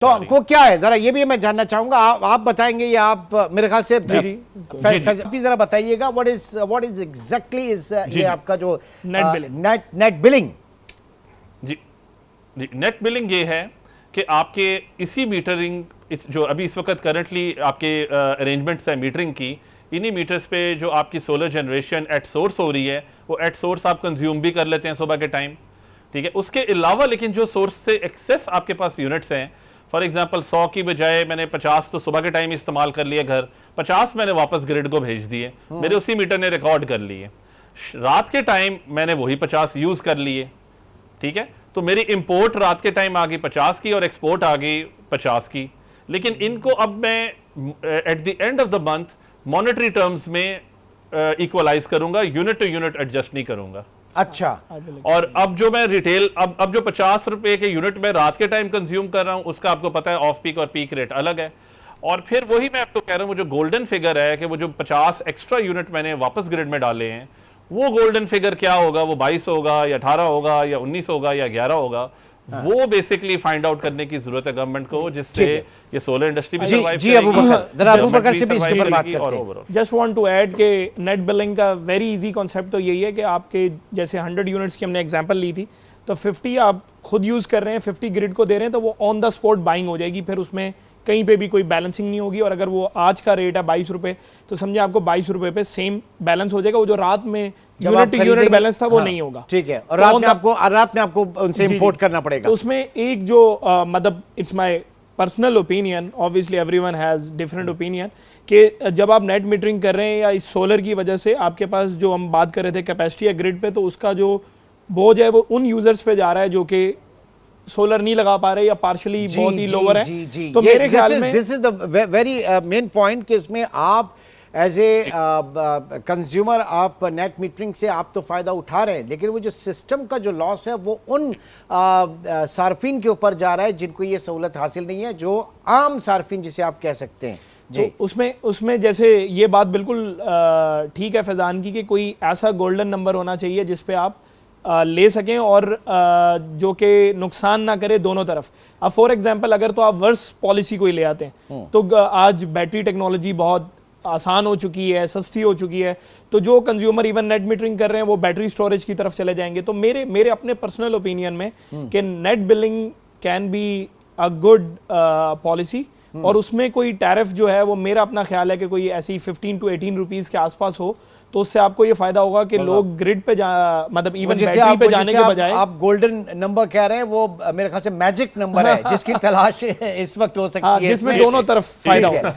तो आपको क्या है, जरा ये भी मैं जानना चाहूंगा, आप बताएंगे या आप मेरे ख्याल से जी जरा बताइएगा व्हाट इज एग्जैक्टली इज ये आपका जो नेट बिलिंग। जी जी, नेट बिलिंग ये है कि आपके इसी मीटरिंग जो अभी इस वक्त करंटली आपके अरेंजमेंट्स है मीटरिंग की, इन्हीं मीटर्स पे जो आपकी सोलर जनरेशन एट सोर्स हो रही है वो एट सोर्स आप कंज्यूम भी कर लेते हैं सुबह के टाइम, ठीक है। उसके अलावा लेकिन जो सोर्स से एक्सेस आपके पास यूनिट्स हैं, फॉर एग्जांपल 100 की बजाय मैंने 50 तो सुबह के टाइम इस्तेमाल कर लिया घर, 50 मैंने वापस ग्रिड को भेज दिए, मेरे उसी मीटर ने रिकॉर्ड कर लिए। रात के टाइम मैंने वही 50 यूज कर लिए, ठीक है। तो मेरी इंपोर्ट रात के टाइम आ गई 50 की और एक्सपोर्ट आ गई 50 की। लेकिन इनको अब मैं at the end of the month monetary terms में इक्वलाइज करूंगा, यूनिट टू यूनिट एडजस्ट नहीं करूंगा। अच्छा, और अब जो मैं रिटेल अब जो 50 रुपए के यूनिट में रात के टाइम कंज्यूम कर रहा हूं, उसका आपको पता है ऑफ पीक और पीक रेट अलग है। और फिर वही मैं आपको कह रहा हूं, वो जो गोल्डन फिगर है कि वो जो 50 एक्स्ट्रा यूनिट मैंने वापस ग्रिड में डाले हैं, वो गोल्डन फिगर क्या होगा, वो 22 होगा या 18 होगा या 19 होगा या 11 होगा, वो बेसिकली फाइंड आउट करने की जरूरत है गवर्नमेंट को, जिससे ये सोलर इंडस्ट्री भी सर्वाइव जी अबू बकर से भी इसके पर बात करते हैं। जस्ट वांट टू ऐड के नेट बिलिंग का वेरी इजी कॉन्सेप्ट तो यही है कि आपके जैसे 100 यूनिट्स की हमने एग्जांपल ली थी, तो 50 आप खुद यूज कर रहे हैं, 50 ग्रिड को दे रहे हैं, तो वो ऑन द स्पॉट बाइंग हो जाएगी, फिर उसमें कहीं पे भी कोई बैलेंसिंग नहीं होगी। और अगर वो आज का रेट है 22 रुपए, तो समझे आपको 22 रुपए पे सेम बैलेंस हो जाएगा, वो जो रात में यूनिट टू यूनिट बैलेंस था वो नहीं होगा, ठीक है। और रात में आपको उनसे इंपोर्ट करना पड़ेगा। तो उसमें एक जो मतलब it's my personal opinion, obviously everyone has different opinion, कि जब आप नेट मीटरिंग कर रहे हैं या इस सोलर की वजह से आपके पास जो हम बात कर रहे थे कैपेसिटी या ग्रिड पे, तो उसका जो बोझ है वो उन यूजर्स पे जा रहा है जो कि सोलर नहीं लगा पा रहे या पार्शली बहुत ही लोअर है। तो मेरे ख्याल में this is the very main point कि इसमें आप एज ए कंज्यूमर आप नेट मीटरिंग से आप तो फायदा उठा रहे हैं, लेकिन वो जो सिस्टम का जो लॉस है वो उन सार्फिन के ऊपर जा रहा है जिनको ये सहूलत हासिल नहीं है, जो आम सार्फिन जिसे आप कह सकते हैं। तो उसमें जैसे ये बात बिल्कुल ठीक है फैजान की, कि कोई ऐसा गोल्डन नंबर होना चाहिए जिस पे आप ले सकें और जो कि नुकसान ना करे दोनों तरफ। अब फॉर एग्जांपल अगर तो आप वर्स पॉलिसी कोई ले आते हैं, तो आज बैटरी टेक्नोलॉजी बहुत आसान हो चुकी है, सस्ती हो चुकी है, तो जो कंज्यूमर इवन नेट मीटरिंग कर रहे हैं वो बैटरी स्टोरेज की तरफ चले जाएंगे। तो मेरे अपने पर्सनल ओपिनियन में कि net billing can be a good policy, और उसमें कोई टैरिफ जो है वो मेरा अपना ख्याल है कि कोई ऐसी 15 to 18 रुपीज़ के आसपास हो, तो उससे आपको ये फायदा होगा कि लोग ग्रिड पे मतलब इवन बैटरी पे जाने के बजाय आप गोल्डन नंबर कह रहे हैं, वो मेरे ख्याल से मैजिक नंबर है जिसकी तलाश इस वक्त हो सकती है, जिसमें दोनों तरफ फायदा होगा।